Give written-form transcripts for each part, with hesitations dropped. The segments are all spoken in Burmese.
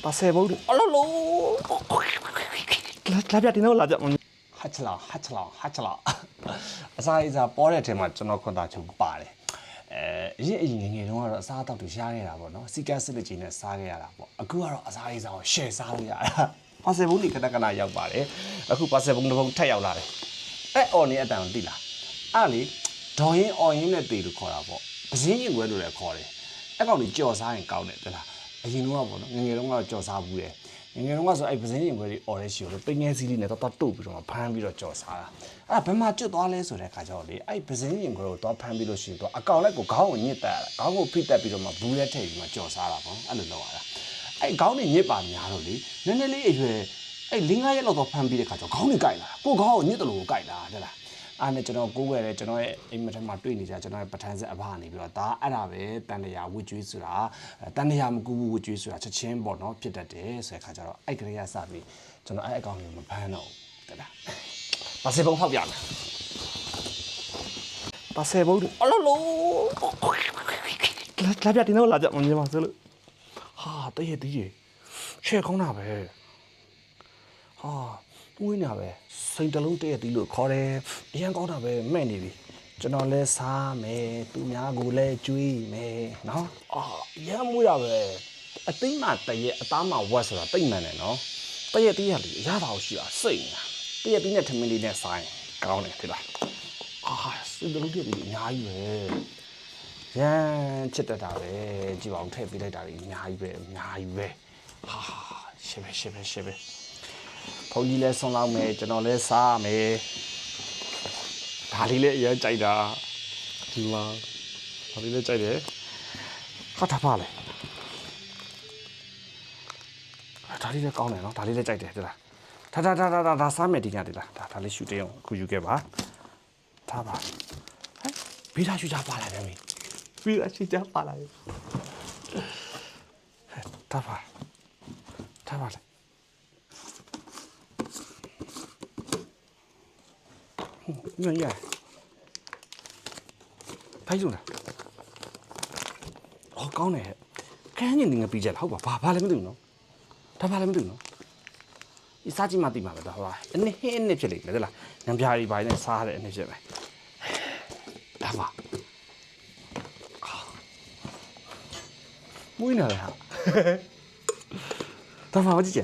把菜包的，啊啦喽，လာပြတင်တော့လာပြမ ဟာချလာအစားအစာပေါ်တဲ့အချိန်မှာကျွန်တော်ခွန်တာချုပ်ပါတယ်အရင်ငယ်တုန်းကတော့အစားအသောက်တွေရှားခဲ့တာပေါ့နော်စီကတ်စစ်လက်ကြီးနဲ့စားခဲ့ရတာပေါ့အခုကတော့အစားအစာကို share စားလို့ရတာပါဆယ်ဘုံဒီခဏခဏရောက်ပါတယ်အခုပါဆယ်ဘုံတစ်ဘုံထက်ရောက်လာတယ်အော်နေအတန်တိလားအဲ့လေဒေါ်ရင်အော်ရင်နဲ့တေလို့ခေါ်တာပေါ့ပစင်းရင်ခွဲလို့လည်းခေါ်တယ်အဲ့ကောင်ကြီးကြော်စားရင်ကောင်းတယ်တလားအရင်တော့ပေါ့နော်ငယ်တုန်းကတော့ကြော်စားဘူးတယ်ငယ်တုန်းကဆိုအဲ့ပစင်းရင်ခွဲတွေအော်တဲ့ရှီကိုပိငယ်စီးလေးနဲ့တော့တို့ပြီးတော့ဖမ်းပြီးတော့ကြော်စားတာအဲ့ဘယ်မှာကျွတ်သွားလဲဆိုတဲ့အခါကျတော့လေအဲ့ပစင်းရင်ခွဲကိုတော့ဖမ်းပြီးလို့ရှိရင်တော့အကောင်လိုက်ကိုခေါင်းကိုညစ်တက်ခေါင်းကိုဖိတက်ပြီးတော့မှဘူးလက်ထိပ်ပြီးမှကြော်စားတာပေါ့အဲ့လိုလုပ်ရတာအဲ့ခေါင်းတွေညစ်ပါများတော့လေနည်းနည်းလေးအရွယ်အဲ့၄-၅ရက်လောက်တော့ဖမ်းပြီးတဲ့ခါကျတော့ခေါင်းတွေကြိုက်လာကိုခေါင်းကိုညစ်တယ်လို့ကိုကြိုက်လာတဲ့လားအဲ့နဲ့ကျွန်တော်ကိုးွယ်တယ်ကျွန်တော်ရဲ့အိမ်မက်ထဲမှာတွေ့နေကြကျွန်တော်ရဲ့ပထန်းဆက်အဖကနေပြီးတော့ဒါအဲ့ဒါပဲတန်တရာဝစ်ကျွေးဆိုတာတန်တရာမကူဘူးဝစ်ကျွေးဆိုတာချက်ချင်းပေါ့နော်ဖြစ်တတ်တယ်ဆိုတဲ့ခါကျတော့အဲ့ကလေးကစပြီးကျွန်တော်အဲ့အကောင့်ကိုမဖမ်းတော့ဘူးတဲ့လားပါစေပုံဖောက်ပြမယ်把菜包的，啊啦喽，လာပြတင်တော့လာပြမမြင်ပါစလို့ဟာတည့်ရတည့်ချဲကောင်းတာပဲဟာဝင်းနေတာပဲစိတ်တလုံးတည့်ရတည့်လို့ခေါ်တယ်အရန်ကောင်းတာပဲမဲ့နေပြီကျွန်တော်လဲစားမယ်သူများကိုလည်းကျွေးမယ်နော်အာရမ်းမွေးတာပဲအသိမှတည့်ရအသားမှဝက်ဆိုတာတိတ်မှန်တယ်နော်တည့်ရတည့်ရလေအရသာကိုရှိတာစိတ်နေတာတည့်ရတည့်နဲ့ထမင်းလေးနဲ့စားရင်ကောင်းတယ်ဖြစ်လားအာစိတ်တလုံးတည့်ရအများကြီးပဲရမ်းချစ်တတ်တာပဲကြည့်ပါဦးထည့်ပေးလိုက်တာကြီးအများကြီးပဲဟာရှေ့ပဲဘုန်းကြီးလဲဆွန်လောက်မယ်ကျွန်တော်လဲစားမယ်ဒါလေးလည်းအရင်ကြိုက်တာဒီမှာဒါလေးလည်းကြိုက်တယ်ဟာတာပါလေဒါလေးလည်းကောင်းတယ်နော်ဒါလေးလည်းကြိုက်တယ်ဟုတ်လားဒါစားမယ်ဒီညတည်းလားဒါလေးရှူတေးအောင်အခုယူခဲ့ပါထားပါဟဲ့ဘီရာရှူကြပါလာတယ်မင်းဘီရာရှူကြပါလာတယ်ထားပါလေညရဖိုက်လို့လားအော်ကောင်းတယ်ခန်းညင်နေငါပြီးကြလားဟုတ်ပါဘာလည်းမသိဘူးနော်ဒါဘာလည်းမသိဘူးနော်ဒီစားကြည့်မှသိမှာပဲဒါဟာအနည်းဖြစ်လိမ့်မယ်ဟုတ်လားညံပြားကြီးပိုင်းနဲ့စားတဲ့အနည်းဖြစ်မယ်ဒါပါမွေးနေတယ်ဟာဒါပါမကြည့်ကြ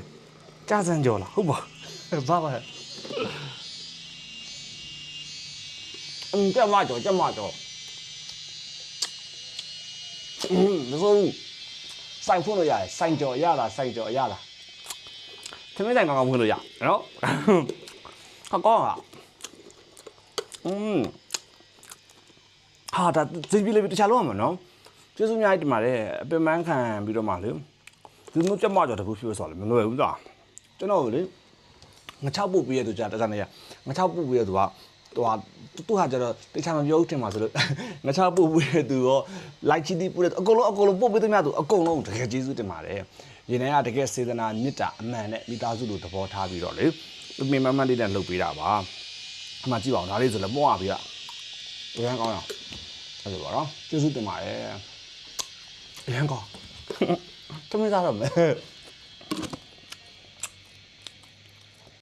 ကြာစံကြောလားဟုတ်ပါဘာပါကြက်မကြောမစိုးစိုက်ဖွင့်လို့ရတယ်စိုက်ကြောရတာသမင်းဆိုင်ကောင်းဖွင့်လို့ရနော်ဟာကောင်းဟာဟာဒါစီပီလေးတခြားလုံးမှာနော်ကျေးဇူးအများကြီးတင်ပါတယ်အပင်ပန်းခံပြီးတော့မှလေဒီမျိုးကြက်မကြောတခုဖြစ်ဆိုတော့လေမလွယ်ဘူးသားကျွန်တော်လေငါ6ပုတ်ပေးရသူကြာတစားနေရငါ6ပုတ်ပေးရသူကသူဟာကျတော့တခြားမပြောဦးတင်ပါဆိုလို့ငါ6ပုတ်ပေးရသူရောလိုက်ချီတီပို့တယ်အကုန်လုံးပုတ်ပေးသမျှသူအကုန်လုံးတကယ်ကျေးဇူးတင်ပါတယ်ရင်ထဲကတကယ်စေတနာမေတ္တာအမှန်နဲ့မိသားစုလိုသဘောထားပြီးတော့လေမင်းမမလေးနဲ့လှုပ်ပေးတာပါအမှကြည့်ပါအောင်ဒါလေးဆိုလည်းပွားပြီးတော့အရန်ကောင်းအောင်အဲ့လိုပါနော်ကျေးဇူးတင်ပါတယ်အရန်ကောင်းသမီးစားတော့မယ်